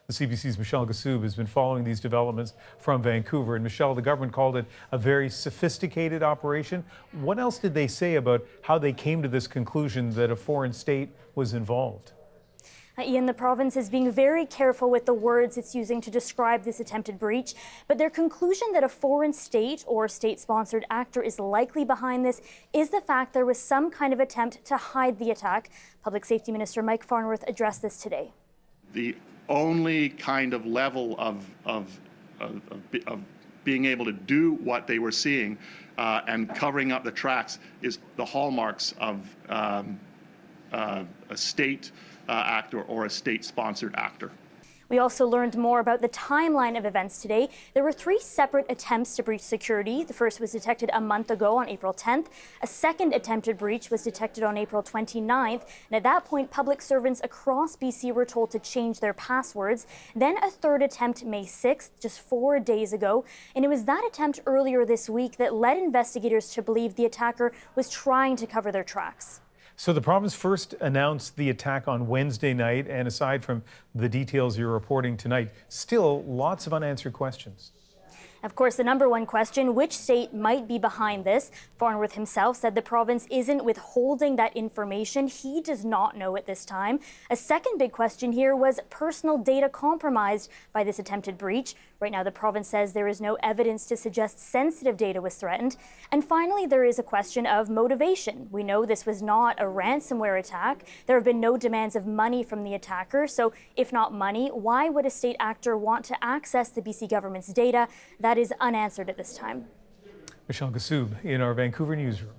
The CBC's Michelle Gassoub has been following these developments from Vancouver. And Michelle, the government called it a very sophisticated operation. What else did they say about how they came to this conclusion that a foreign state was involved? Ian, the province is being very careful with the words it's using to describe this attempted breach, but their conclusion that a foreign state or state-sponsored actor is likely behind this is the fact there was some kind of attempt to hide the attack. Public Safety Minister Mike Farnworth addressed this today. The only kind of level of being able to do what they were seeing and covering up the tracks is the hallmarks of a state actor or a state-sponsored actor. We also learned more about the timeline of events today. There were 3 separate attempts to breach security. The first was detected a month ago on April 10th. A second attempted breach was detected on April 29th. And at that point, public servants across BC were told to change their passwords. Then a third attempt May 6th, just 4 days ago. And it was that attempt earlier this week that led investigators to believe the attacker was trying to cover their tracks. So the province first announced the attack on Wednesday night, and aside from the details you're reporting tonight, still lots of unanswered questions. Of course, the number one question, which state might be behind this? Farnworth himself said the province isn't withholding that information. He does not know at this time. A second big question here was personal data compromised by this attempted breach. Right now, the province says there is no evidence to suggest sensitive data was threatened. And finally, there is a question of motivation. We know this was not a ransomware attack. There have been no demands of money from the attacker. So if not money, why would a state actor want to access the BC government's data? That is unanswered at this time. Michelle Gassoub in our Vancouver newsroom.